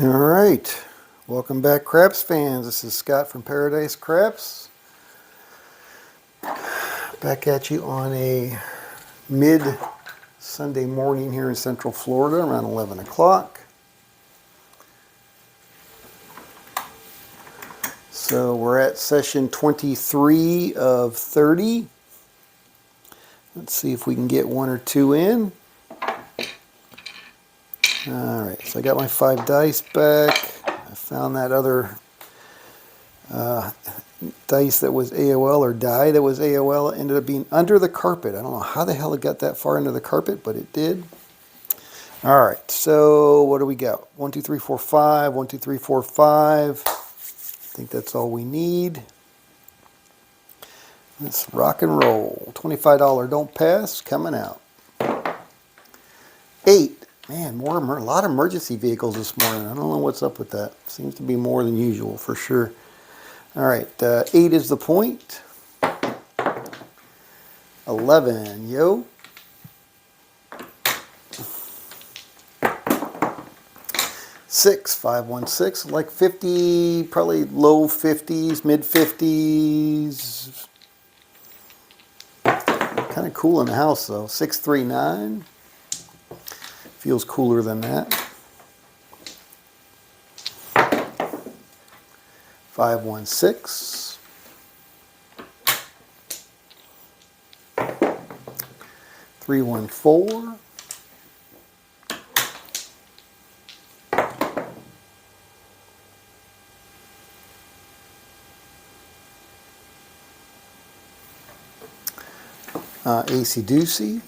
All right, welcome back, Craps fans. This is Scott from Paradise Craps. Back at you on a mid-Sunday morning here in Central Florida around 11 o'clock. So we're at session 23 of 30. Let's see if we can get one or two in. All right, so I got my 5 dice back. I found that other dice that was AOL, or die that was AOL. It ended up being under the carpet. I don't know how the hell it got that far under the carpet, but it did. All right, so what do we got? 1, 2, 3, 4, 5. 1, 2, 3, 4, 5. I think that's all we need. Let's rock and roll. $25 don't pass coming out. 8. Man, a lot of emergency vehicles this morning. I don't know what's up with that. Seems to be more than usual for sure. All right, 8 is the point. 11, yo. 6, 5, 1, 6, like 50, probably low 50s, mid 50s. Kind of cool in the house though. 6, 3, 9. Feels cooler than that. 5, 1, 6. 3, 1, 4. 'Doocy.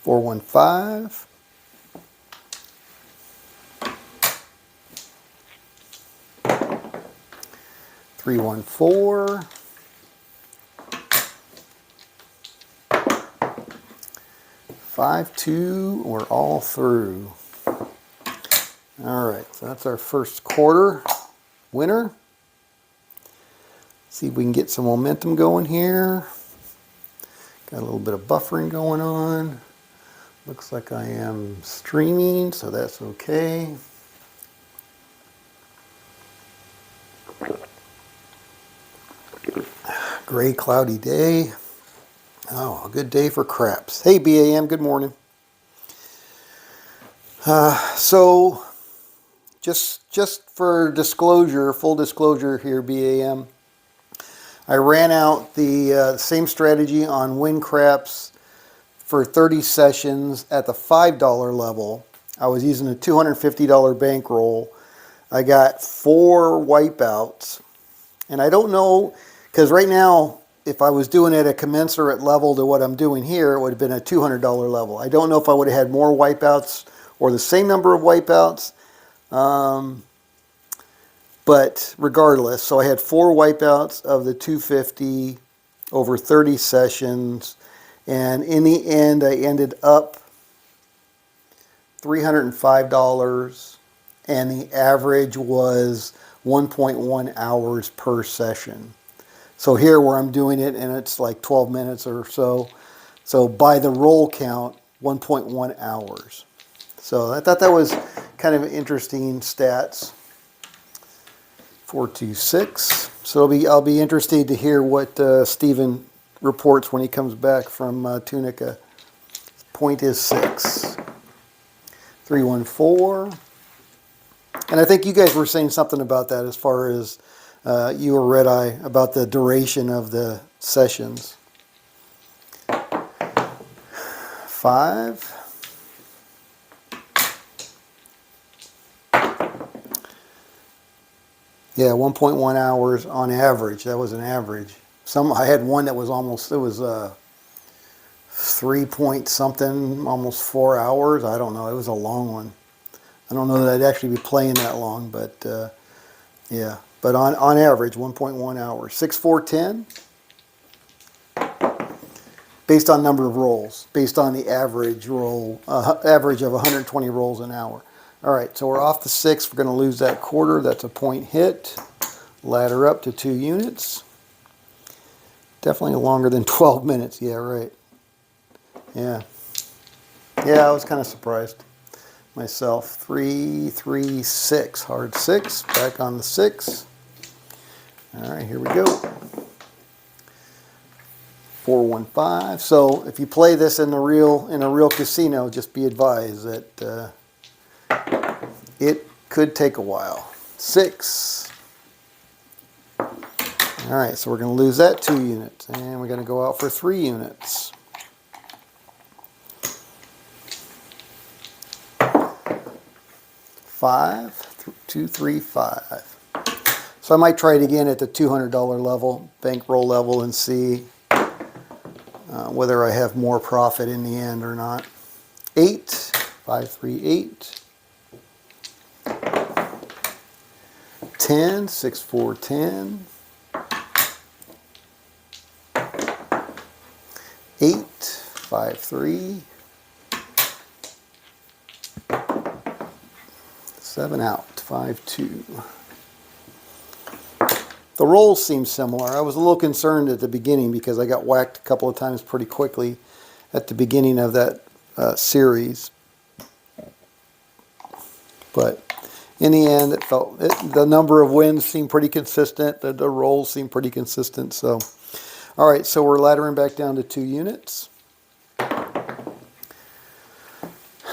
4, 1, 5. 3, 1, 4. 5, 2. We're all through. All right, so that's our first quarter winner. See if we can get some momentum going here. Got a little bit of buffering going on. Looks like I am streaming, so that's okay. Gray, cloudy day. Oh, a good day for craps. Hey, BAM, good morning. So, just for disclosure, full disclosure here, BAM, I ran out the same strategy on Win Craps for 30 sessions at the $5 level. I was using a $250 bankroll. I got 4 wipeouts. And I don't know, because right now, if I was doing it at a commensurate level to what I'm doing here, it would have been a $200 level. I don't know if I would have had more wipeouts or the same number of wipeouts. But regardless, so I had 4 wipeouts of the 250 over 30 sessions. And in the end, I ended up $305. And the average was 1.1 hours per session. So here where I'm doing it, and it's like 12 minutes or so. So by the roll count, 1.1 hours. So I thought that was kind of interesting stats. 426. So I'll be interested to hear what Steven reports when he comes back from Tunica. Point is 6. 314. And I think you guys were saying something about that as far as you or Red Eye about the duration of the sessions. 5. Yeah, 1.1 hours on average. That was an average. I had one that was almost, it was 3 point something, almost 4 hours. I don't know. It was a long one. I don't know that I'd actually be playing that long, but yeah. But on average, 1.1 hours. 6, 4, 10. Based on number of rolls, based on the average roll, average of 120 rolls an hour. All right, so we're off the 6. We're going to lose that quarter. That's a point hit. Ladder up to 2 units. Definitely longer than 12 minutes. Yeah, right. Yeah. Yeah, I was kind of surprised myself. 3, 3, 6, hard 6, back on the 6. All right, here we go. 4, 1, 5. So if you play this in a real casino, just be advised that it could take a while. 6. All right, so we're going to lose that 2 units, and we're going to go out for 3 units. 5, 2, 3, 5. So I might try it again at the $200 level, bankroll level, and see whether I have more profit in the end or not. 8, 5, 3, 8. 10, 6, 4, 10. 8, 5, 3. 7 out, 5, 2. The rolls seem similar. I was a little concerned at the beginning because I got whacked a couple of times pretty quickly at the beginning of that series. But in the end, the number of wins seemed pretty consistent. The rolls seemed pretty consistent. So, all right, so we're laddering back down to 2 units.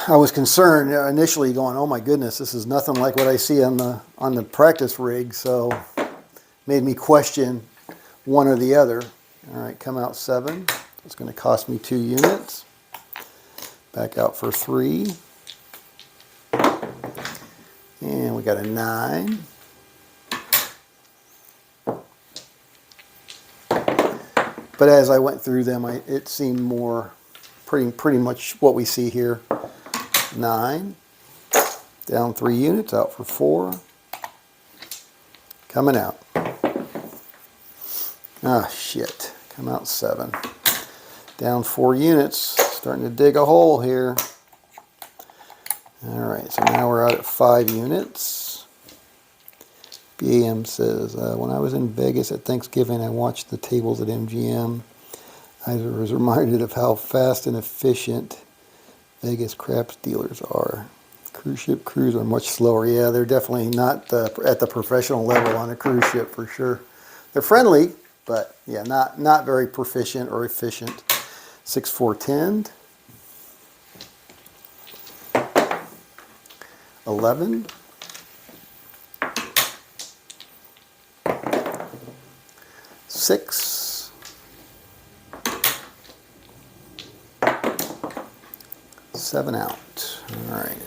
I was concerned initially, going, "Oh my goodness, this is nothing like what I see on the practice rig." So, made me question one or the other. All right, come out 7. It's going to cost me 2 units. Back out for 3. And we got a 9. But as I went through them, it seemed more pretty much what we see here. 9. Down 3 units, out for 4. Coming out. Ah, shit. Come out 7. Down 4 units. Starting to dig a hole here. Alright, so now we're out at 5 units. BAM says, when I was in Vegas at Thanksgiving, I watched the tables at MGM. I was reminded of how fast and efficient Vegas craps dealers are. Cruise ship crews are much slower. Yeah, they're definitely not at the professional level on a cruise ship for sure. They're friendly, but yeah, not very proficient or efficient. 6, 4, 10. 11. 6. 7 out. All right.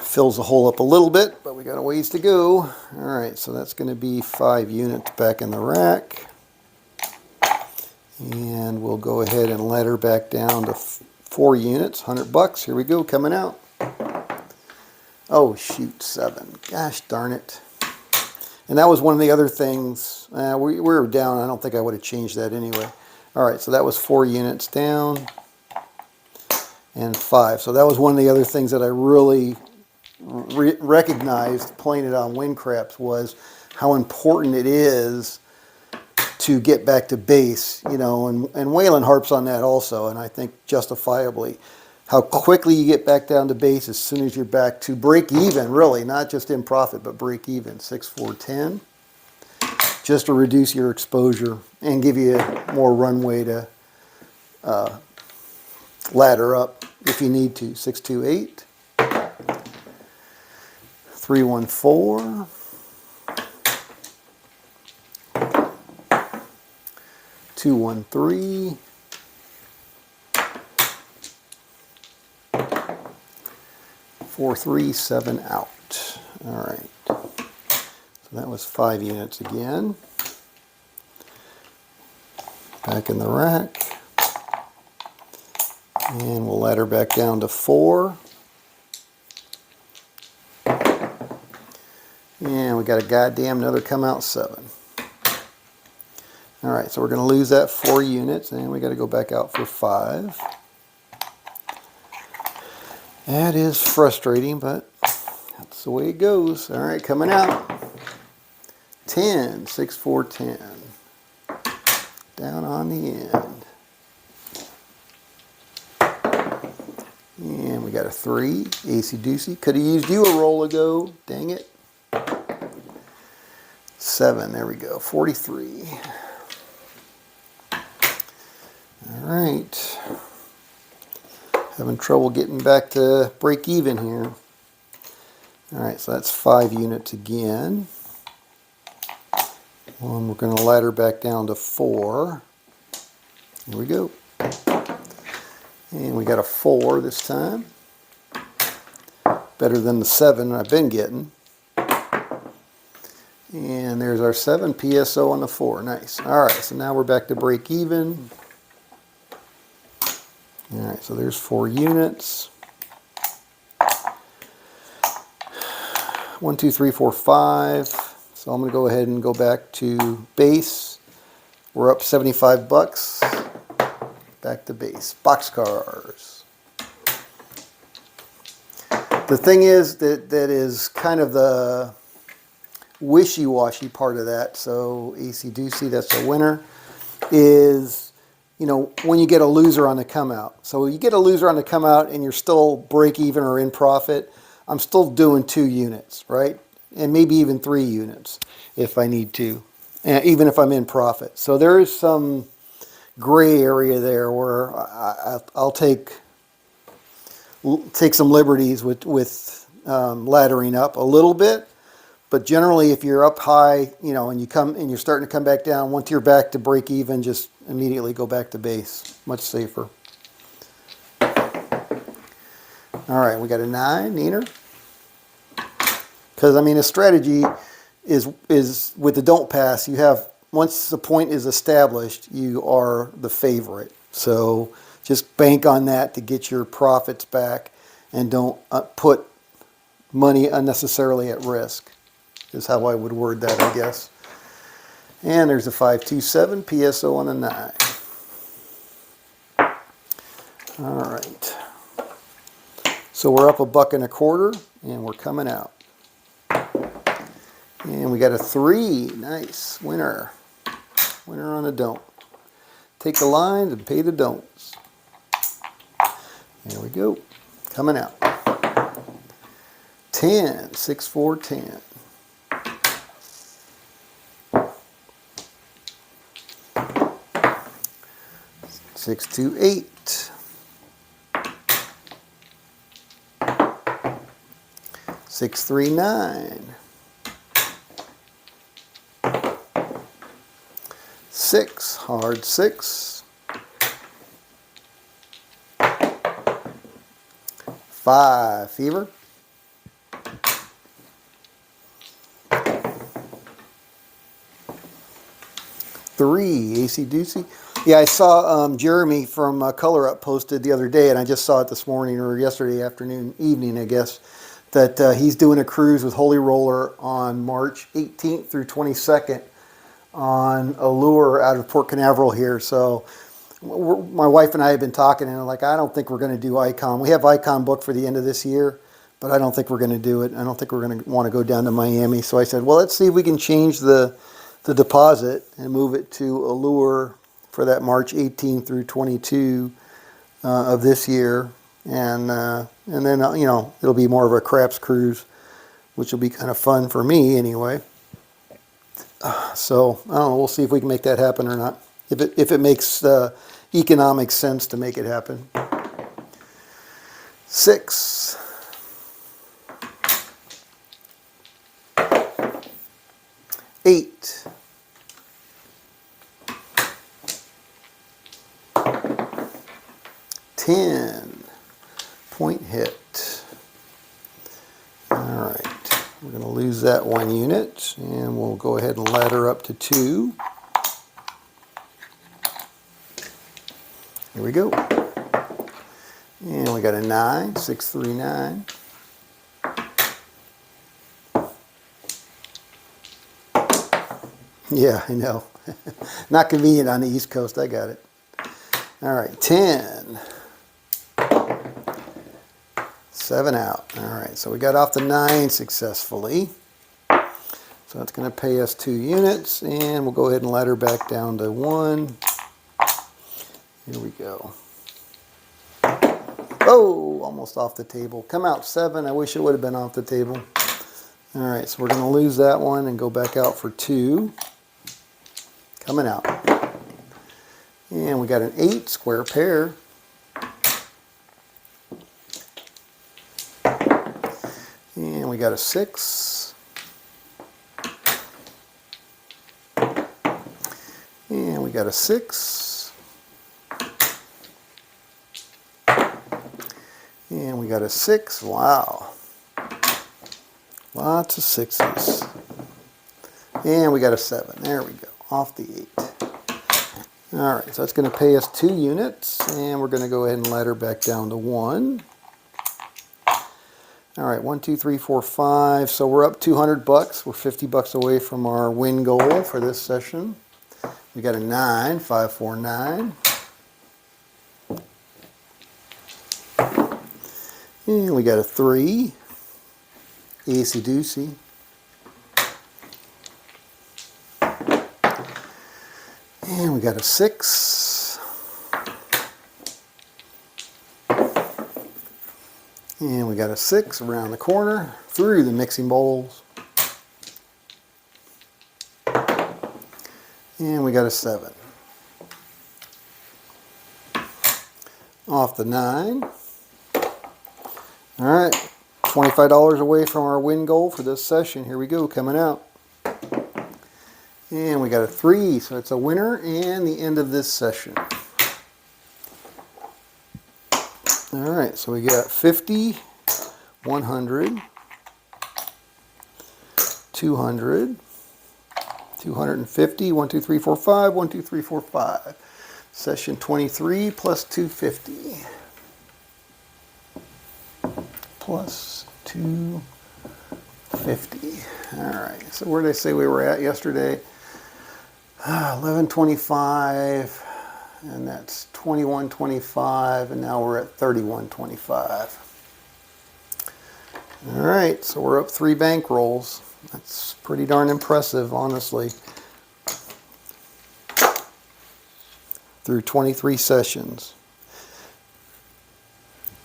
Fills the hole up a little bit, but we got a ways to go. All right, so that's going to be 5 units back in the rack. And we'll go ahead and ladder back down to 4 units, $100. Here we go, coming out. Oh, shoot, 7. Gosh darn it. And that was one of the other things. We were down. I don't think I would have changed that anyway. All right, so that was 4 units down and 5. So that was one of the other things that I really recognized playing it on Win Craps was how important it is to get back to base, you know, and Waylon harps on that also, and I think justifiably, how quickly you get back down to base as soon as you're back to break even, really, not just in profit, but break even. 6, 4, 10, just to reduce your exposure and give you more runway to ladder up if you need to. 6, 2, 8, 3, 1, 4, 2, 1, 3, 4, 3, 7 out. All right. So that was 5 units again. Back in the rack. And we'll ladder back down to 4. And we got a goddamn another come out 7. All right, so we're going to lose that 4 units, and we got to go back out for 5. That is frustrating, but that's the way it goes. All right, coming out. 10, 6, 4, 10. Down on the end. And we got a 3, AC Doocy. Could have used you a roll ago, dang it. 7, there we go, 43. All right. Having trouble getting back to break even here. All right, so that's 5 units again. We're going to ladder back down to 4. Here we go. And we got a 4 this time. Better than the 7 I've been getting. And there's our 7 PSO on the 4. Nice. All right, so now we're back to break even. All right, so there's 4 units. 1, 2, 3, 4, 5. So I'm going to go ahead and go back to base. We're up 75 bucks. Back to base. Boxcars. The thing is that is kind of the wishy-washy part of that. So AC Doocy, that's a winner, is, you know, when you get a loser on the come out. So you get a loser on the come out and you're still break even or in profit, I'm still doing 2 units, right? And maybe even 3 units if I need to, even if I'm in profit. So there is some gray area there where I'll take some liberties with laddering up a little bit. But generally, if you're up high, you know, and you're starting to come back down, once you're back to break even, just immediately go back to base. Much safer. All right, we got a 9, Neener. Because I mean, a strategy is with the don't pass. You have, once the point is established, you are the favorite. So just bank on that to get your profits back, and don't put money unnecessarily at risk. Is how I would word that, I guess. And there's a 527 PSO on a 9. All right. So we're up $1.25, and we're coming out. And we got a 3. Nice. Winner. Winner on a don't. Take the lines and pay the don'ts. There we go. Coming out. 10. 6, 4, 10. 6, 2, 8. 6, 3, 9. 6, hard 6. 5, fever. 3, AC Doocy. Yeah, I saw Jeremy from Color Up posted the other day, and I just saw it this morning or yesterday afternoon, evening, I guess, that he's doing a cruise with Holy Roller on March 18th through 22nd on a lure out of Port Canaveral here. So my wife and I have been talking, and I'm like, I don't think we're going to do Icon. We have Icon booked for the end of this year, but I don't think we're going to do it. I don't think we're going to want to go down to Miami. So I said, well, let's see if we can change the deposit and move it to a lure for that March 18 through 22 of this year, and then you know, it'll be more of a craps cruise, which will be kind of fun for me anyway. So I don't know. We'll see if we can make that happen or not. If it makes economic sense to make it happen. 6. 8. 10. Point hit. All right. We're going to lose that 1 unit, and we'll go ahead and ladder up to 2. Here we go. And we got a 9, 6, 3, 9. Yeah, I know. Not convenient on the East Coast. I got it. All right, 10. 7 out. All right, so we got off the 9 successfully. So that's going to pay us 2 units, and we'll go ahead and ladder back down to 1. Here we go. Oh, almost off the table. Come out 7. I wish it would have been off the table. All right, so we're going to lose that one and go back out for 2. Coming out. And we got an 8 square pair. And we got a 6. And we got a 6. And we got a 6. Wow. Lots of 6s. And we got a 7. There we go. Off the 8. All right, so that's going to pay us 2 units. And we're going to go ahead and ladder back down to 1. All right, 1, 2, 3, 4, 5. So we're up $200. We're $50 away from our win goal for this session. We got a 9, 5, 4, 9. And we got a 3, acey doocy. And we got a 6. And we got a 6 around the corner through the mixing bowls. And we got a 7. Off the 9. All right, $25 away from our win goal for this session. Here we go, coming out. And we got a 3, so it's a winner and the end of this session. All right, so we got 50, 100, 200, 250, 1, 2, 3, 4, 5, 1, 2, 3, 4, 5. Session 23 plus 250. Plus 250. All right, so where did I say we were at yesterday? 1125, and that's 2125, and now we're at 3125. All right, so we're up 3 bank rolls. That's pretty darn impressive, honestly. Through 23 sessions.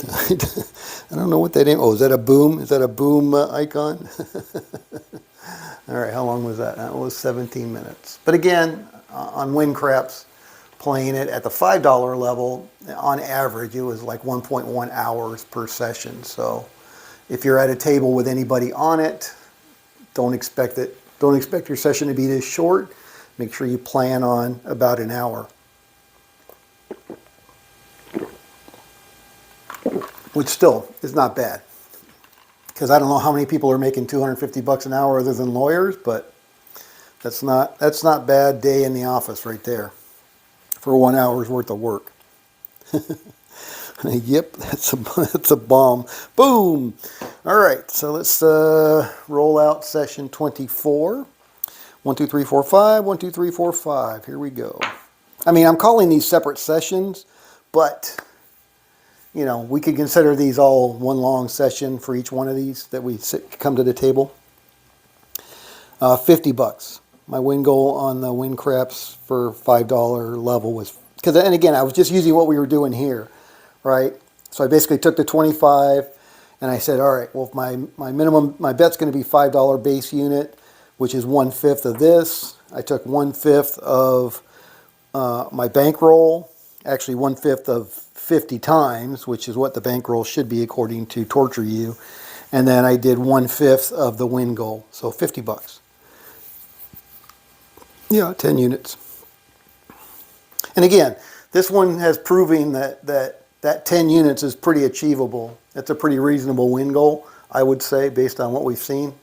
I don't know what that is. Oh, is that a boom? Is that a boom icon? All right, how long was that? That was 17 minutes. But again, on win craps, playing it at the $5 level, on average, it was like 1.1 hours per session. So if you're at a table with anybody on it, don't expect your session to be this short. Make sure you plan on about an hour. Which still is not bad. Because I don't know how many people are making $250 an hour other than lawyers, but that's not bad day in the office right there for 1 hour's worth of work. Yep, that's a bomb. Boom! All right, so let's roll out session 24. 1, 2, 3, 4, 5. 1, 2, 3, 4, 5. Here we go. I mean, I'm calling these separate sessions, but you know, we could consider these all one long session for each one of these that we come to the table. $50. My win goal on the win craps for $5 level was, and again, I was just using what we were doing here, right? So I basically took the 25 and I said, all right, well, if my bet's going to be $5 base unit, which is 1/5 of this. I took 1/5 of my bankroll, actually 1/5 of 50 times, which is what the bankroll should be according to Torture You. And then I did 1/5 of the win goal, so $50. Yeah, 10 units. And again, this one has proven that 10 units is pretty achievable. It's a pretty reasonable win goal, I would say, based on what we've seen.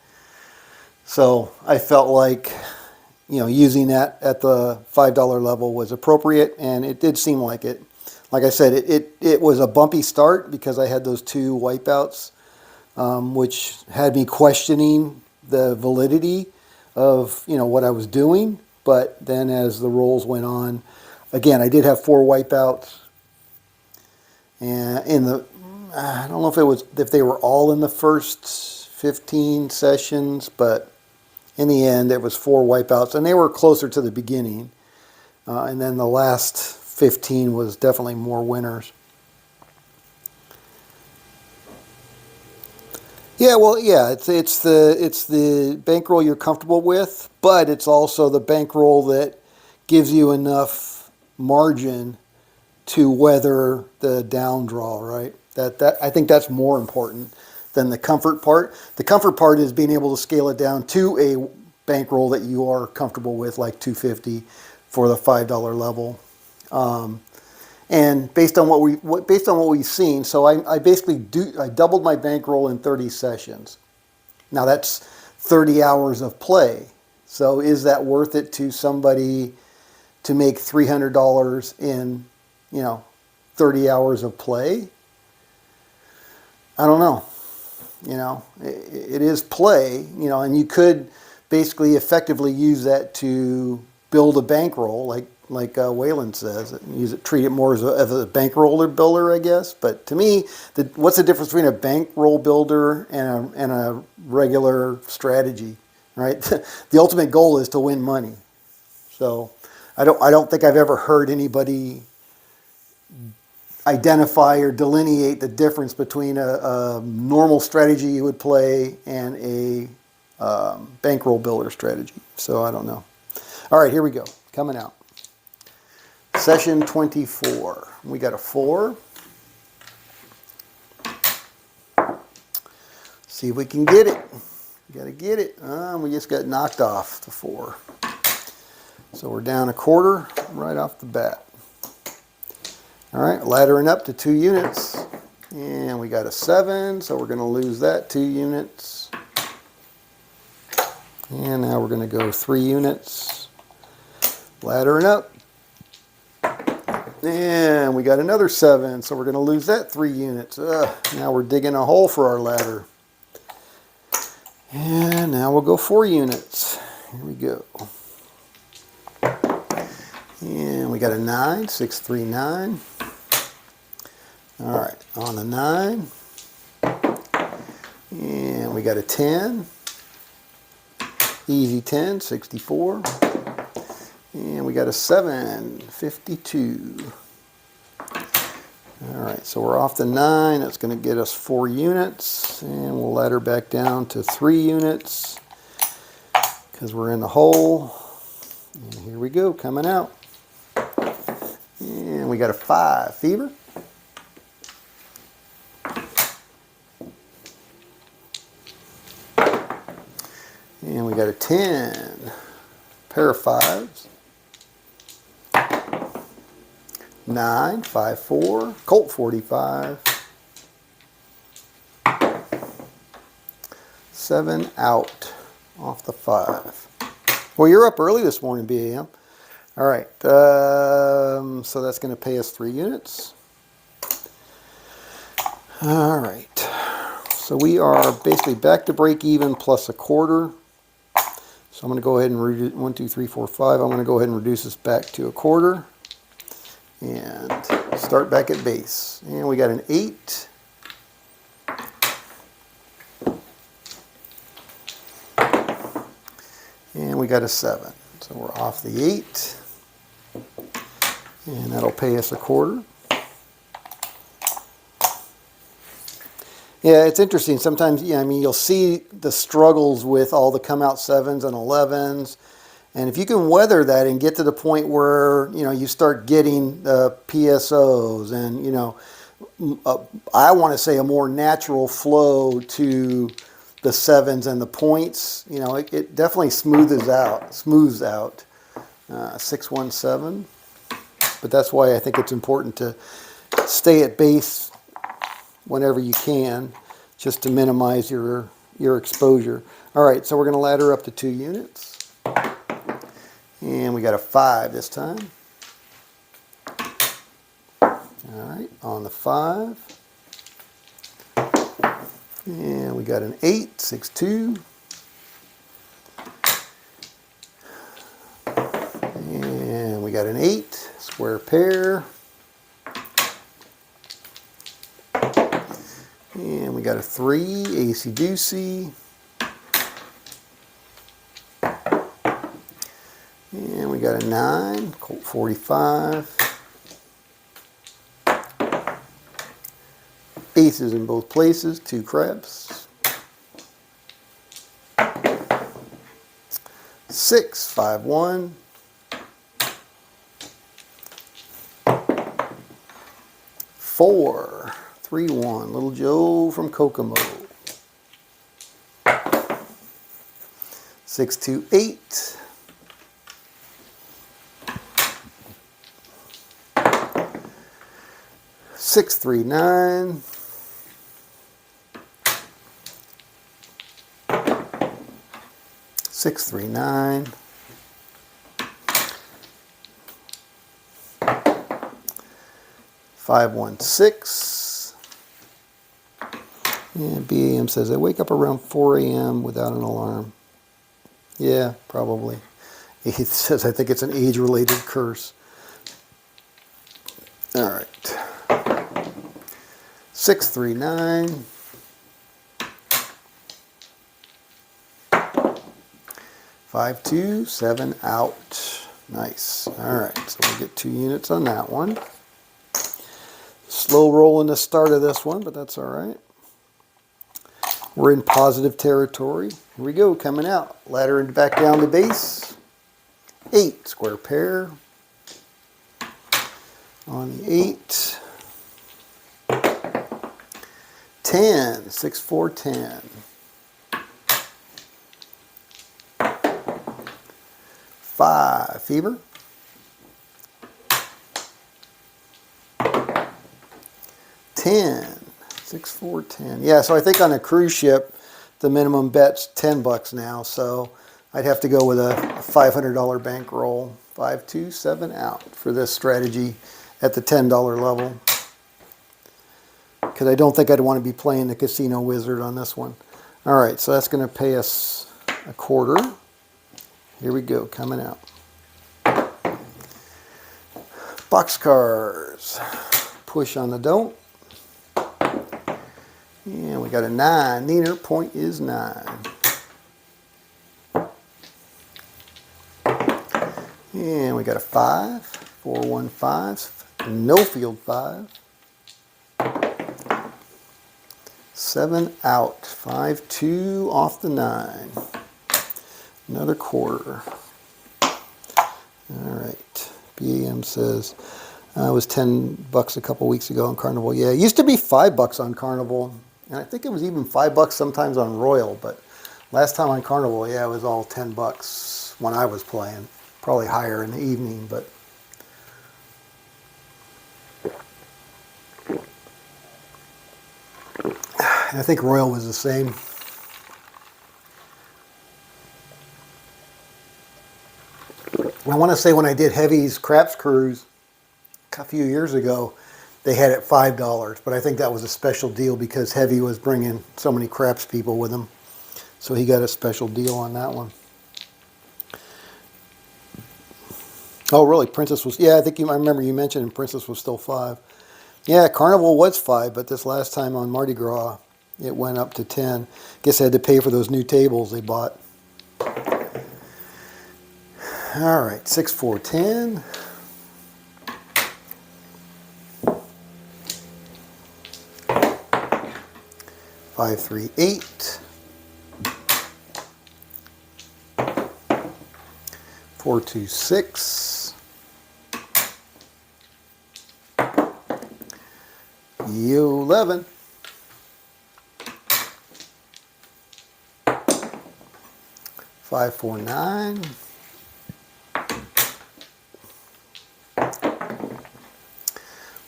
So I felt like, using that at the $5 level was appropriate, and it did seem like it. Like I said, it was a bumpy start because I had those 2 wipeouts, which had me questioning the validity of what I was doing. But then as the rolls went on, again, I did have 4 wipeouts, and I don't know if they were all in the first 15 sessions, but in the end, it was 4 wipeouts, and they were closer to the beginning, and then the last 15 was definitely more winners. Yeah, well, yeah, it's the bankroll you're comfortable with, but it's also the bankroll that gives you enough margin to weather the down draw, right? That I think that's more important than the comfort part. The comfort part is being able to scale it down to a bankroll that you are comfortable with, like 250 for the $5 level. And based on what we've seen, so I basically I doubled my bankroll in 30 sessions. Now that's 30 hours of play. So is that worth it to somebody to make $300 in, 30 hours of play? I don't know. It is play, and you could basically effectively use that to build a bankroll, like Wayland says, treat it more as a bankroll builder, I guess. But to me, what's the difference between a bankroll builder and a regular strategy, right? The ultimate goal is to win money. So I don't think I've ever heard anybody identify or delineate the difference between a normal strategy you would play and a bankroll builder strategy. So I don't know. All right, here we go. Coming out. Session 24. We got a 4. See if we can get it. We got to get it. We just got knocked off the 4. So we're down a quarter right off the bat. All right, laddering up to 2 units. And we got a 7, so we're going to lose that 2 units. And now we're going to go 3 units. Laddering up. And we got another 7, so we're going to lose that 3 units. Now we're digging a hole for our ladder. And now we'll go 4 units. Here we go. And we got a 9, 6, 3, 9. All right, on the 9. And we got a 10. Easy 10, 64. And we got a 7, 52. All right, so we're off the 9. That's going to get us 4 units. And we'll ladder back down to 3 units because we're in the hole. And here we go, coming out. And we got a 5, fever. And we got a 10, pair of 5s. 9, 5, 4, Colt 45. 7 out off the 5. Well, you're up early this morning, BAM. All right, so that's going to pay us 3 units. All right, so we are basically back to break even plus a quarter. So I'm going to go ahead and reduce 1, 2, 3, 4, 5. I'm going to go ahead and reduce this back to a quarter and start back at base. And we got an 8. And we got a 7. So we're off the 8. And that'll pay us a quarter. Yeah, it's interesting. Sometimes, you'll see the struggles with all the come out 7s and 11s. And if you can weather that and get to the point where, you start getting the PSOs and, I want to say a more natural flow to the 7s and the points, it definitely smooths out. 617. But that's why I think it's important to stay at base whenever you can, just to minimize your exposure. All right, so we're going to ladder up to 2 units. And we got a 5 this time. All right, on the 5. And we got an 8, 6, 2. And we got an 8, square pair. And we got a 3, AC Deucey. And we got a 9, Colt 45. Aces in both places, 2 craps. 6, 5, 1. 4, 3, 1. Little Joe from Kokomo. 6, 2, 8. 6, 3, 9. 6, 3, 9. 5, 1, 6. And BAM says, I wake up around 4 a.m. without an alarm. Yeah, probably. It says, I think it's an age-related curse. All right. 6, 3, 9. 5, 2, 7, out. Nice. All right, so we'll get 2 units on that one. Slow roll in the start of this one, but that's all right. We're in positive territory. Here we go, coming out. Ladder back down the base. 8, square pair. On the 8. 10, 6, 4, 10. 5, fever. 10, 6, 4, 10. Yeah, so I think on a cruise ship, the minimum bet's $10 now, so I'd have to go with a $500 bankroll. 5, 2, 7, out for this strategy at the $10 level. Because I don't think I'd want to be playing the Casino Wizard on this one. All right, so that's going to pay us a quarter. Here we go, coming out. Boxcars. Push on the don't. And we got a 9. Neener, point is 9. And we got a 5. 4, 1, 5. No field 5. 7, out. 5, 2, off the 9. Another quarter. All right. BAM says, it was $10 a couple weeks ago on Carnival. Yeah, it used to be $5 on Carnival. And I think it was even $5 sometimes on Royal. But last time on Carnival, yeah, it was all $10 when I was playing. Probably higher in the evening, but... I think Royal was the same. I want to say when I did Heavy's Craps Cruise a few years ago, they had it $5, but I think that was a special deal because Heavy was bringing so many craps people with him. So he got a special deal on that one. Oh, really? Princess was... Yeah, I remember you mentioned Princess was still 5. Yeah, Carnival was 5, but this last time on Mardi Gras, it went up to 10. Guess I had to pay for those new tables they bought. All right, 6, 4, 10. 5, 3, 8. 4, 2, 6. 11. 5, 4, 9.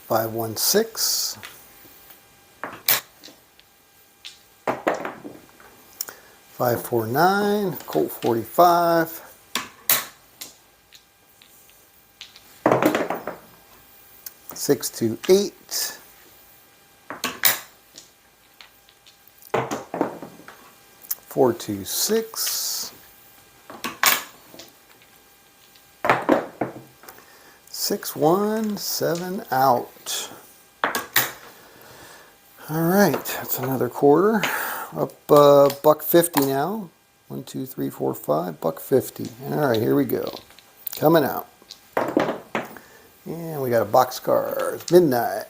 5, 1, 6. 5, 4, 9. Colt 45. 6, 2, 8. 4, 2, 6. 6, 1, 7, out. All right, that's another quarter. Up $1.50 now. 1, 2, 3, 4, 5, $1.50. All right, here we go. Coming out. And we got a Boxcars. Midnight.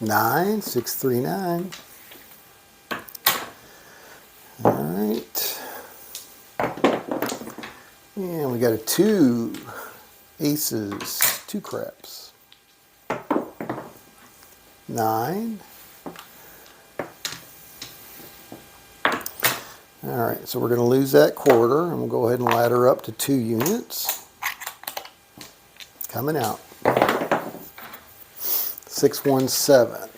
Nine, 6, 3, 9. And we got a 2 aces, 2 craps. 9. All right, so we're going to lose that quarter, and we'll go ahead and ladder up to 2 units. Coming out. 617.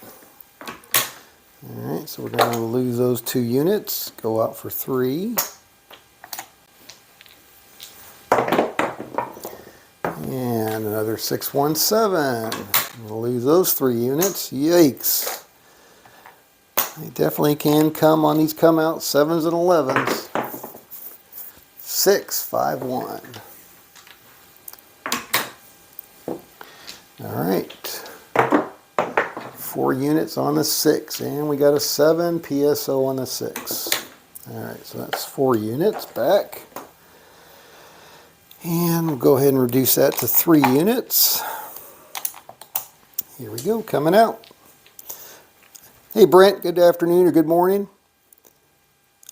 All right, so we're going to lose those 2 units, go out for 3. And another 617. We'll lose those 3 units. Yikes. They definitely can come on these come out 7s and 11s. 651. All right. 4 units on the 6, and we got a 7 PSO on the 6. All right, so that's 4 units back. And we'll go ahead and reduce that to 3 units. Here we go, coming out. Hey Brent, good afternoon or good morning.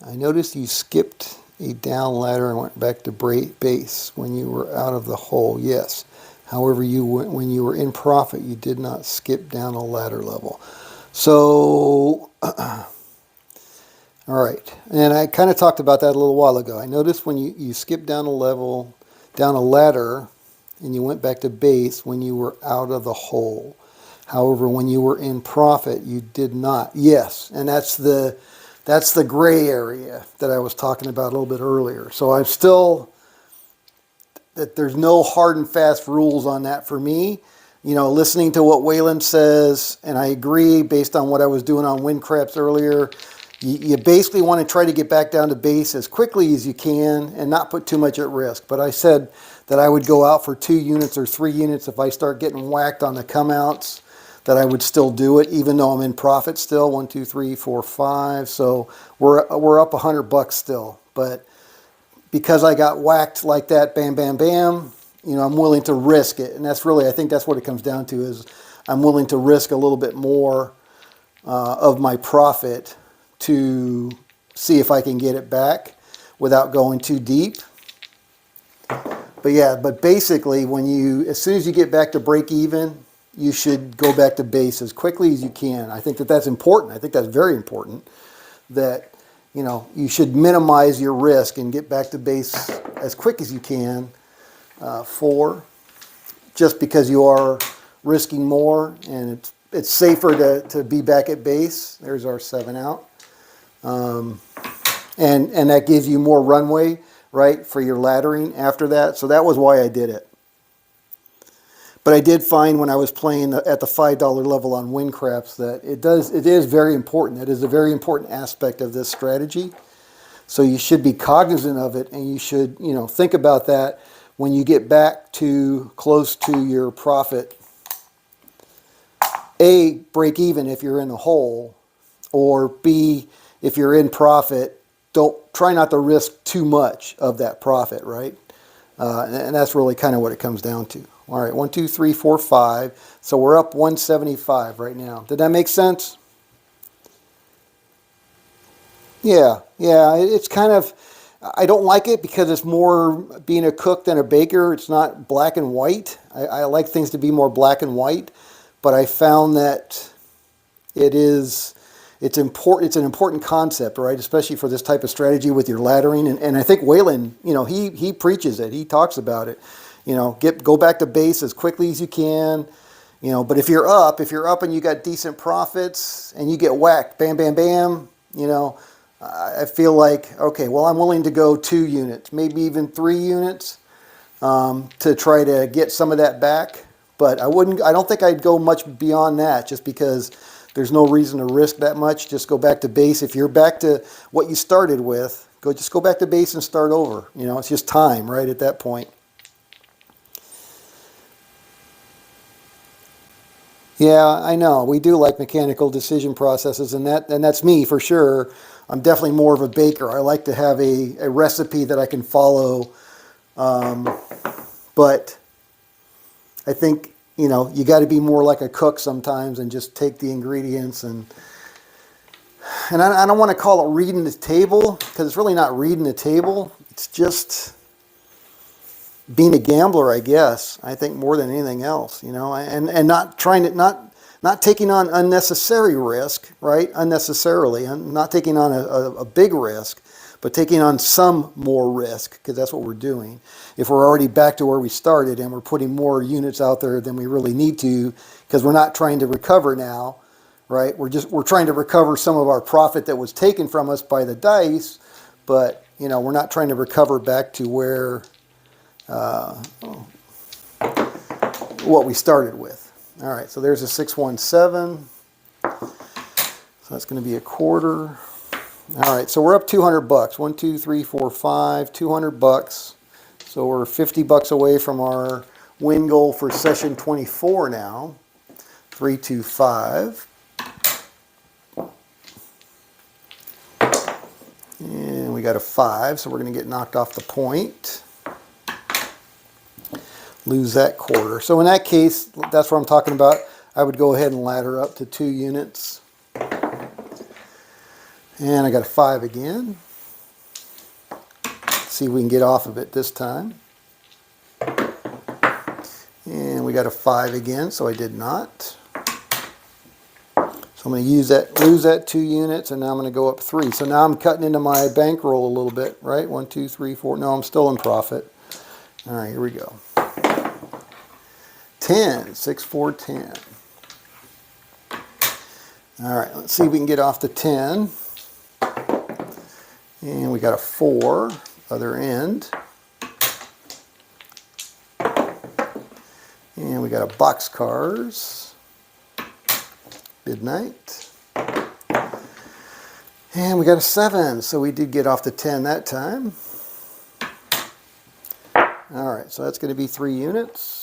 I noticed you skipped a down ladder and went back to base when you were out of the hole. Yes. However, when you were in profit, you did not skip down a ladder level. So, all right. And I kind of talked about that a little while ago. I noticed when you skipped down a level, down a ladder, and you went back to base when you were out of the hole. However, when you were in profit, you did not. Yes, and that's the gray area that I was talking about a little bit earlier. So I'm still, that there's no hard and fast rules on that for me. You know, listening to what Waylon says, and I agree based on what I was doing on wind craps earlier, you basically want to try to get back down to base as quickly as you can and not put too much at risk. But I said that I would go out for 2 units or 3 units if I start getting whacked on the come outs, that I would still do it, even though I'm in profit still. 1, 2, 3, 4, 5. So we're up $100 still. But because I got whacked like that, bam, bam, bam, you know, I'm willing to risk it. And that's really, I think that's what it comes down to, is I'm willing to risk a little bit more of my profit to see if I can get it back without going too deep. But yeah, but basically as soon as you get back to break even, you should go back to base as quickly as you can. I think that that's important. I think that's very important, that, you know, you should minimize your risk and get back to base as quick as you can just because you are risking more, and it's safer to be back at base. There's our 7 out. And that gives you more runway, right, for your laddering after that. So that was why I did it. But I did find when I was playing at the $5 level on wind craps that it is very important. It is a very important aspect of this strategy. So you should be cognizant of it, and you should, you know, think about that when you get back to close to your profit. A, break even if you're in the hole, or B, if you're in profit, try not to risk too much of that profit, right? And that's really kind of what it comes down to. All right, 1, 2, 3, 4, 5. So we're up 175 right now. Did that make sense? Yeah, it's kind of, I don't like it because it's more being a cook than a baker. It's not black and white. I like things to be more black and white, but I found that it's important. It's an important concept, right? Especially for this type of strategy with your laddering. And I think Waylon, you know, he preaches it. He talks about it. You know, go back to base as quickly as you can. You know, but if you're up and you got decent profits and you get whacked, bam, bam, bam, you know, I feel like, okay, well, I'm willing to go 2 units, maybe even 3 units to try to get some of that back. But I don't think I'd go much beyond that, just because there's no reason to risk that much. Just go back to base. If you're back to what you started with, just go back to base and start over. You know, it's just time, right, at that point. Yeah, I know. We do like mechanical decision processes, and that's me for sure. I'm definitely more of a baker. I like to have a recipe that I can follow. But I think, you know, you got to be more like a cook sometimes and just take the ingredients and I don't want to call it reading the table, because it's really not reading the table. It's just being a gambler, I guess. I think more than anything else, you know, and not trying to not taking on unnecessary risk, right? Unnecessarily, and not taking on a big risk, but taking on some more risk, because that's what we're doing. If we're already back to where we started and we're putting more units out there than we really need to, because we're not trying to recover now, right? We're trying to recover some of our profit that was taken from us by the dice, but you know, we're not trying to recover back to where what we started with. All right, so there's a 617. So that's going to be a quarter. All right, so we're up 200 bucks. 1, 2, 3, 4, 5, 200 bucks. So we're 50 bucks away from our win goal for session 24 now. 3, 2, 5. And we got a 5, so we're going to get knocked off the point. Lose that quarter. So in that case, that's what I'm talking about. I would go ahead and ladder up to 2 units. And I got a 5 again. Let's see if we can get off of it this time. And we got a 5 again, so I did not. So I'm going to lose that 2 units, and now I'm going to go up 3. So now I'm cutting into my bankroll a little bit, right? 1, 2, 3, 4. No, I'm still in profit. All right, here we go. 10, 6, 4, 10. All right, let's see if we can get off the 10. And we got a 4, other end. And we got a boxcars. Midnight. And we got a 7, so we did get off the 10 that time. All right, so that's going to be 3 units.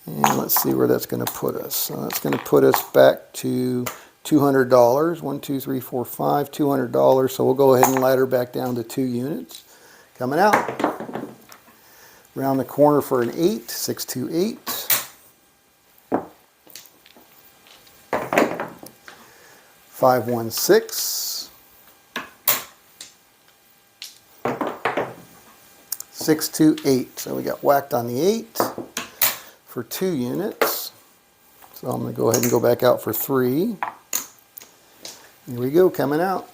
And let's see where that's going to put us. So that's going to put us back to $200. 1, 2, 3, 4, 5, $200. So we'll go ahead and ladder back down to 2 units. Coming out. Round the corner for an 8, 6, 2, 8. 5, 1, 6. 6, 2, 8. So we got whacked on the 8 for 2 units. So I'm going to go ahead and go back out for 3. Here we go, coming out.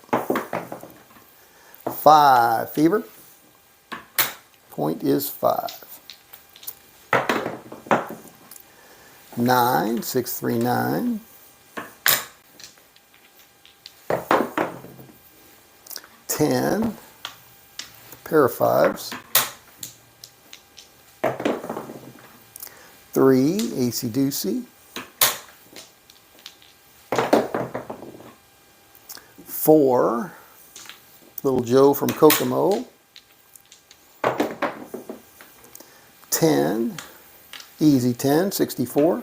5, fever. Point is 5. 9, 6, 3, 9. 10, pair of 5s. 3, AC Doocy. 4, Little Joe from Kokomo. 10, Easy 10, 64.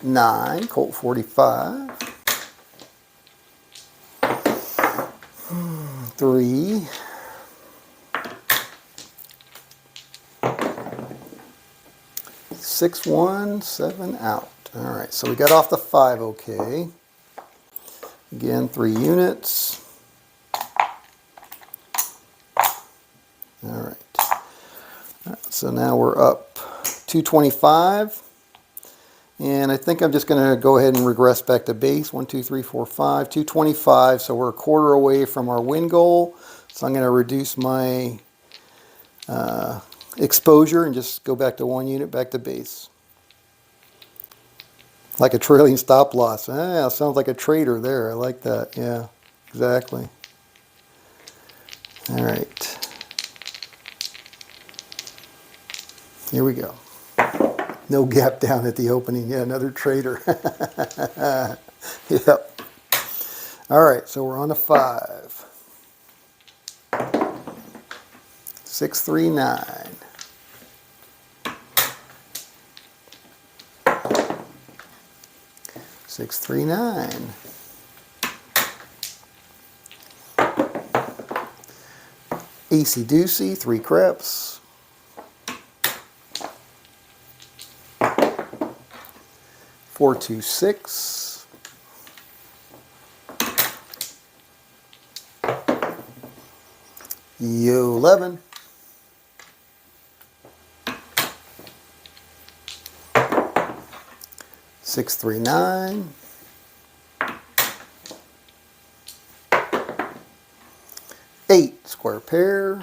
9, Colt 45. 3, 6, 1, 7 out. All right, so we got off the 5 okay. Again, 3 units. All right. So now we're up 225. And I think I'm just going to go ahead and regress back to base. 1, 2, 3, 4, 5, 225. So we're a quarter away from our win goal. So I'm going to reduce my exposure and just go back to 1 unit, back to base. Like a trailing stop loss. Ah, sounds like a trader there. I like that. Yeah, exactly. All right. Here we go. No gap down at the opening. Yeah, another trader. Yep. All right, so we're on a 5. 6, 3, 9. 6, 3, 9. AC Doocy, 3 craps. 4, 2, 6. Yo 11. Six, 3, 9. 8, square pair.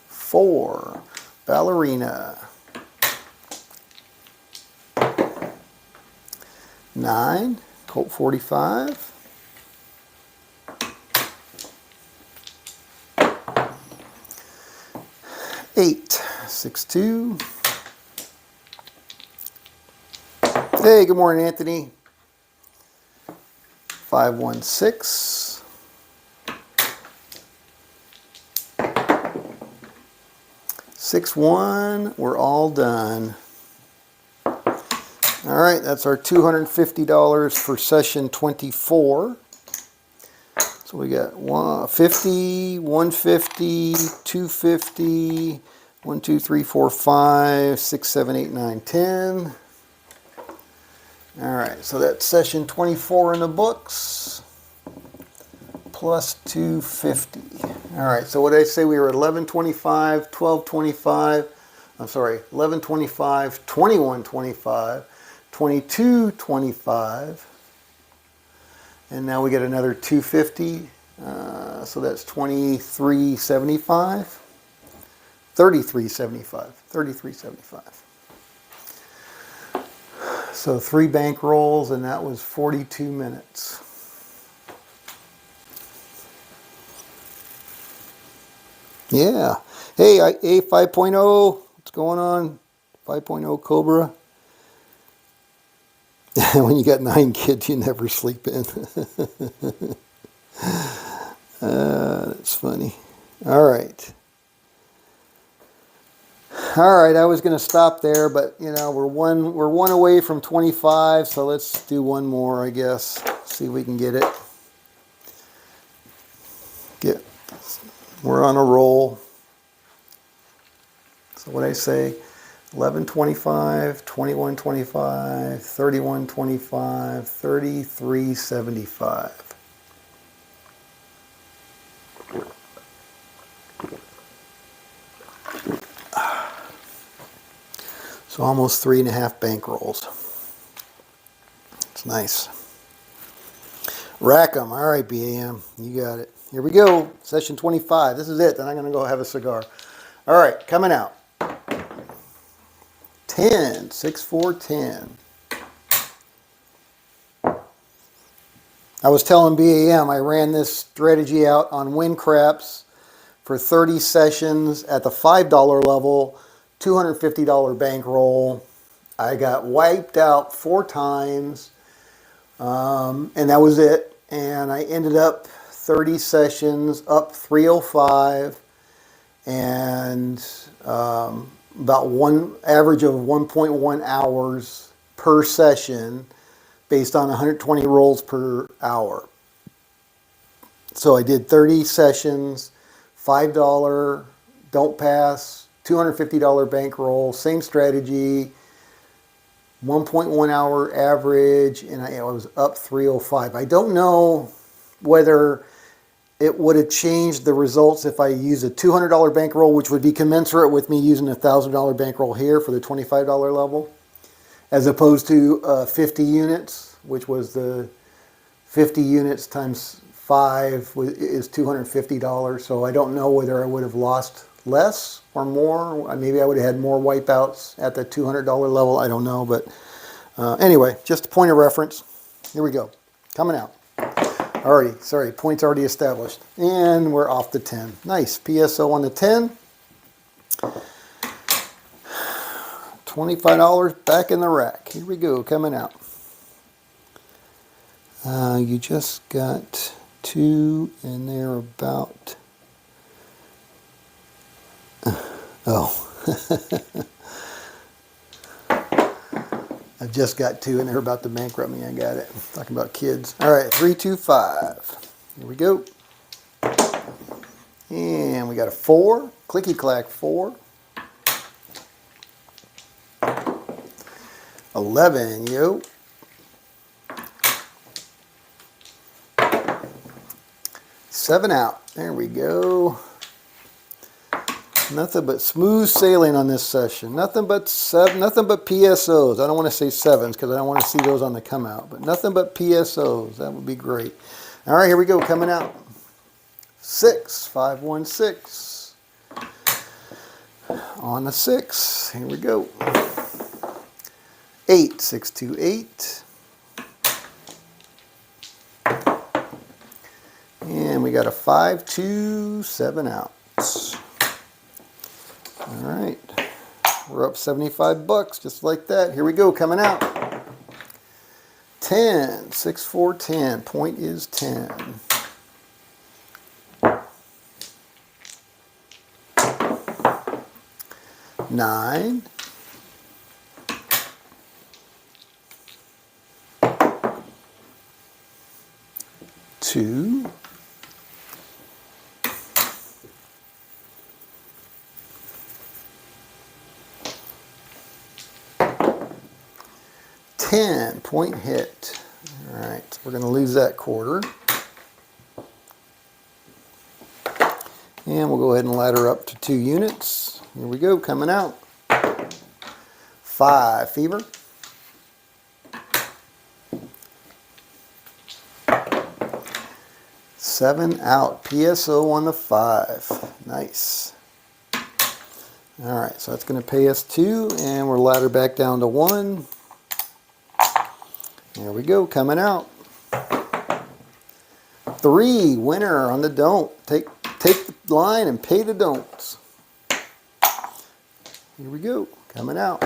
4, ballerina. 9, Colt 45. 8, 6, 2. Hey, good morning, Anthony. 5, 1, 6. 6, 1. We're all done. All right, that's our $250 for session 24. So we got 50, 150, 250, 1, 2, 3, 4, 5, 6, 7, 8, 9, 10. All right, so that's session 24 in the books, plus 250. All right, so what did I say? We were at 1125, 1225. I'm sorry, 1125, 2125, 2225. And now we get another 250. So that's 2375. 3375. 3375. So 3 bank rolls, and that was 42 minutes. Yeah. Hey, A 5.0, what's going on? 5.0 Cobra. When you got 9 kids, you never sleep in. That's funny. All right. All right, I was going to stop there, but you know we're one away from 25, so let's do one more, I guess. See if we can get it. We're on a roll. So what I say, 1125, 2125, 3125, 3375. So almost 3.5 bank rolls. It's nice. Rack 'em. All right, BAM. You got it. Here we go. Session 25. This is it. Then I'm going to go have a cigar. All right, coming out. 10. 6, 4, 10. I was telling BAM I ran this strategy out on win craps for 30 sessions at the $5 level, $250 bankroll. I got wiped out 4 times, and that was it. And I ended up 30 sessions up 305, and about one average of 1.1 hours per session, based on 120 rolls per hour. So I did 30 sessions, $5, don't pass, $250 bankroll, same strategy, 1.1 hour average, and I was up 305. I don't know whether it would have changed the results if I used a $200 bankroll, which would be commensurate with me using a $1,000 bankroll here for the $25 level, as opposed to 50 units, which was the 50 units times 5 is $250. So I don't know whether I would have lost less or more. Maybe I would have had more wipeouts at the $200 level. I don't know. But anyway, just a point of reference. Here we go. Coming out. Already, sorry, points already established. And we're off the 10. Nice. PSO on the 10. $25 back in the rack. Here we go, coming out. You just got 2, and they're about... Oh. I've just got 2, and they're about to bankrupt me. I got it. Talking about kids. All right, 3, 2, 5. Here we go. And we got a 4. Clicky clack 4. 11, yo. 7 out. There we go. Nothing but smooth sailing on this session. Nothing but PSOs. I don't want to say sevens because I don't want to see those on the come out, but nothing but PSOs. That would be great. All right, here we go. Coming out. 6, 5, 1, 6. On the 6. Here we go. 8, 6, 2, 8. And we got a 5, 2, 7 outs. All right, we're up 75 bucks just like that. Here we go, coming out. 10, 6, 4, 10. Point is 10. 9. 2. 10, point hit. All right, we're going to lose that quarter. And we'll go ahead and ladder up to 2 units. Here we go, coming out. 5, fever. 7 out, PSO on the 5. Nice. All right, so that's going to pay us 2, and we're ladder back down to 1. There we go, coming out. 3, winner on the don't. Take the line and pay the don'ts. Here we go, coming out.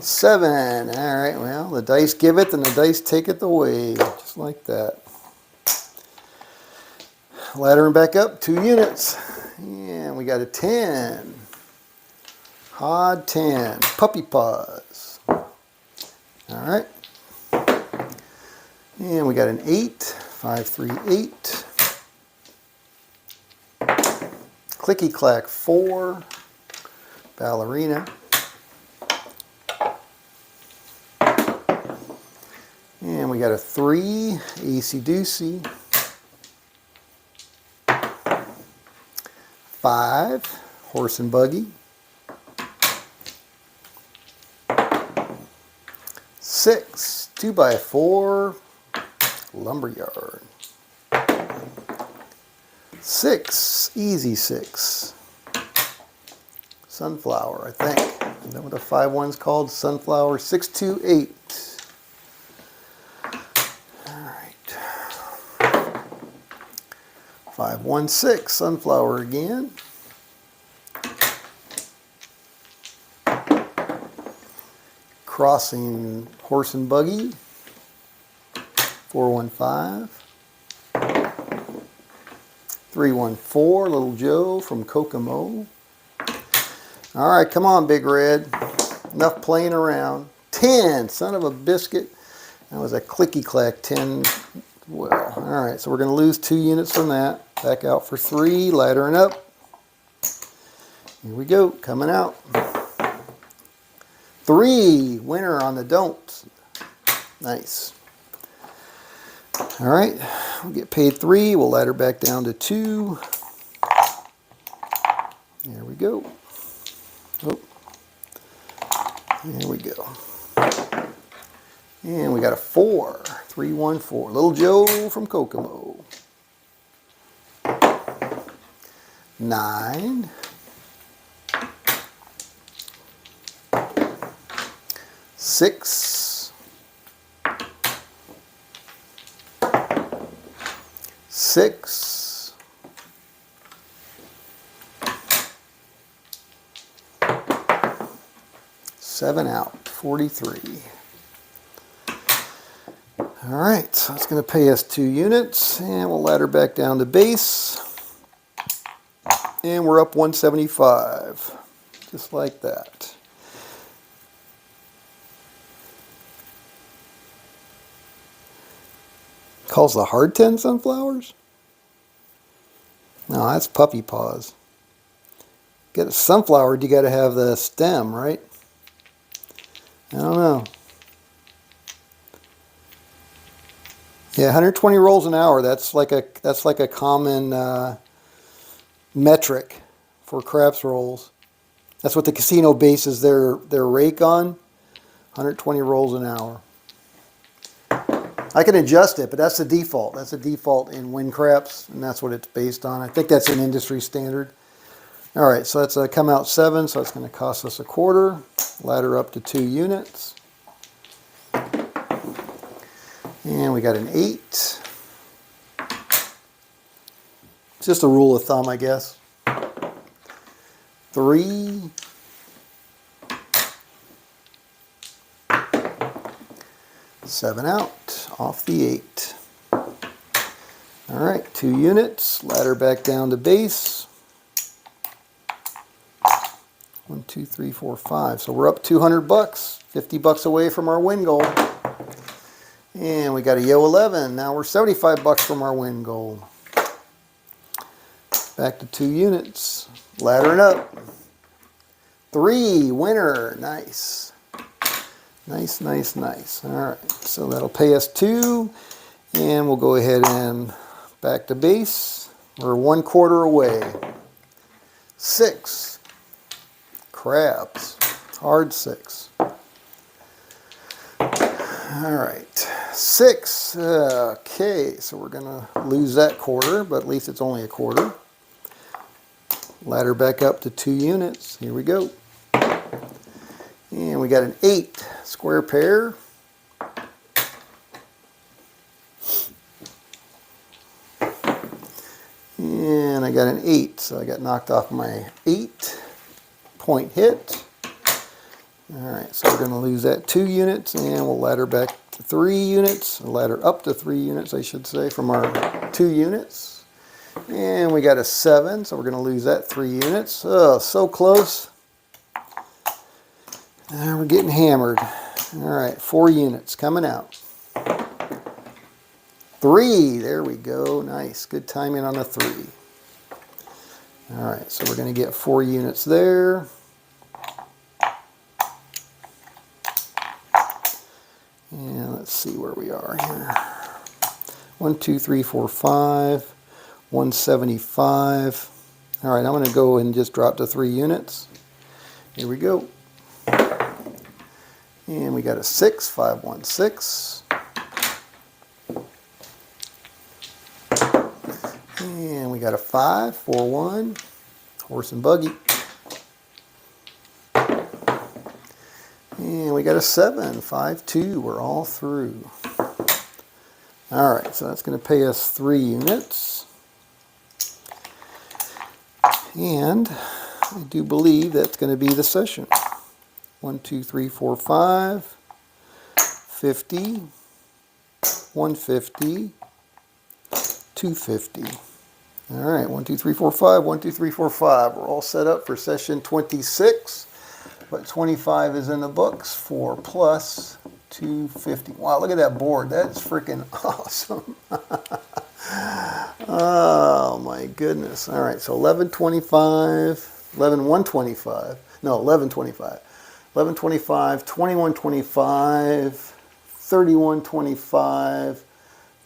7, all right, well, the dice give it and the dice take it away, just like that. Laddering back up, 2 units. And we got a 10. Odd 10, puppy paws. All right. And we got an 8, 5, 3, 8. Clicky clack 4, ballerina. And we got a 3, acey deucey. 5, horse and buggy. 6, 2x4, lumberyard. 6, easy 6. Sunflower, I think. Is that what the 5 one's called? Sunflower, 6, 2, 8. All right. 5, 1, 6, sunflower again. Crossing horse and buggy, 415, 314, Little Joe from Kokomo. All right, come on, Big Red. Enough playing around. 10, son of a biscuit. That was a clicky clack 10. Well, all right, so we're going to lose 2 units from that. Back out for 3, laddering up. Here we go, coming out. 3, winner on the don't. Nice. All right, we'll get paid 3. We'll ladder back down to 2. There we go. Oh, there we go. And we got a 4, 3, 1, 4. Little Joe from Kokomo. 9. 6. 6. 7 out, 43. All right, so it's going to pay us 2 units, and we'll ladder back down to base. And we're up 175, just like that. Calls the hard 10 sunflowers? No, that's puppy paws. Get a sunflower, you got to have the stem, right? I don't know. Yeah, 120 rolls an hour. That's like a common metric for craps rolls. That's what the casino bases their rake on. 120 rolls an hour. I can adjust it, but that's the default. That's the default in Win Craps, and that's what it's based on. I think that's an industry standard. All right, so that's come out 7, so it's going to cost us a quarter. Ladder up to 2 units. And we got an 8. It's just a rule of thumb, I guess. 3. 7 out, off the 8. All right, 2 units, ladder back down to base. 1, 2, 3, 4, 5. So we're up 200 bucks, 50 bucks away from our win goal. And we got a Yo 11. Now we're 75 bucks from our win goal. Back to 2 units, laddering up. 3, winner, nice. Nice, nice, nice. All right, so that'll pay us 2, and we'll go ahead and back to base. We're 1 quarter away. 6, crabs, hard 6. All right, 6, okay, so we're gonna lose that quarter, but at least it's only a quarter. Ladder back up to 2 units, here we go. And we got an 8, square pair. And I got an 8, so I got knocked off my 8-point hit. All right, so we're going to lose that 2 units, and we'll ladder back to 3 units, or ladder up to 3 units, I should say, from our 2 units. And we got a 7, so we're going to lose that 3 units. Oh, so close. We're getting hammered. All right, 4 units coming out. 3, there we go. Nice, good timing on the 3. All right, so we're going to get 4 units there. And let's see where we are here. 1, 2, 3, 4, 5. 175. All right, I'm going to go and just drop to 3 units. Here we go. And we got a 6, 516. And we got a 5, 41. Horse and buggy. And we got a 7, 52. We're all through. All right, so that's going to pay us 3 units. And I do believe that's going to be the session. 1, 2, 3, 4, 5, 50, 150, 250. All right, 1, 2, 3, 4, 5, 1, 2, 3, 4, 5. We're all set up for session 26, but 25 is in the books for plus 250. Wow, look at that board. That's freaking awesome. Oh my goodness. All right, so 1125, 125. No, 1125. 1125, 2125, 3125,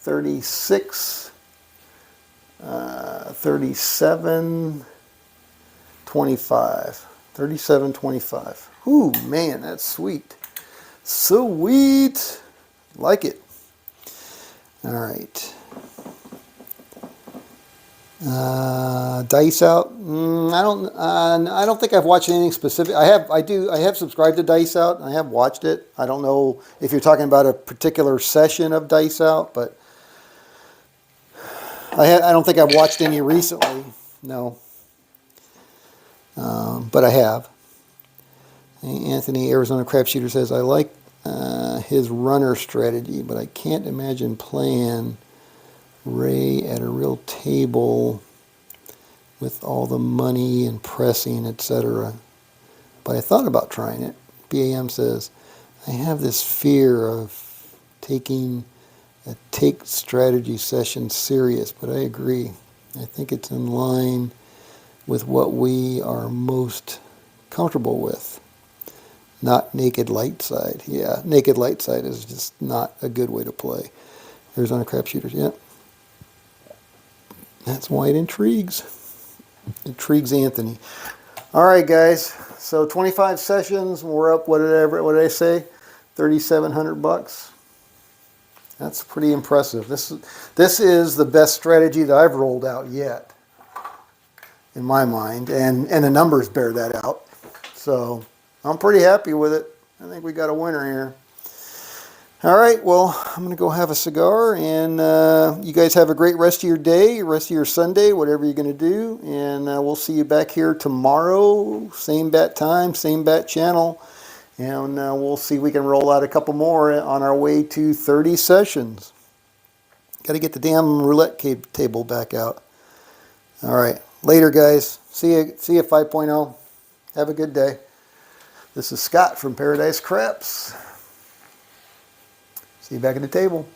36, 37, 25. 3725. Ooh, man, that's sweet. Sweet. Like it. All right. Dice Out. I don't think I've watched anything specific. I have subscribed to Dice Out. And I have watched it. I don't know if you're talking about a particular session of Dice Out, but I don't think I've watched any recently. No. But I have. Anthony, Arizona Crap Shooter, says, I like his runner strategy, but I can't imagine playing Ray at a real table with all the money and pressing, etc. But I thought about trying it. BAM says, I have this fear of taking a take strategy session serious, but I agree. I think it's in line with what we are most comfortable with. Not Naked Light Side. Yeah, Naked Light Side is just not a good way to play. Arizona Crap Shooters, yeah. That's why it intrigues. Intrigues Anthony. All right, guys. So 25 sessions. We're up. What did I say? 3,700 bucks. That's pretty impressive. This is the best strategy that I've rolled out yet, in my mind, and the numbers bear that out. So I'm pretty happy with it. I think we got a winner here. All right, well, I'm going to go have a cigar, and you guys have a great rest of your day, rest of your Sunday, whatever you're going to do, and we'll see you back here tomorrow, same bat time, same bat channel, and we'll see if we can roll out a couple more on our way to 30 sessions. Got to get the damn roulette table back out. All right, later, guys. See you 5.0. Have a good day. This is Scott from Paradise Craps. See you back at the table.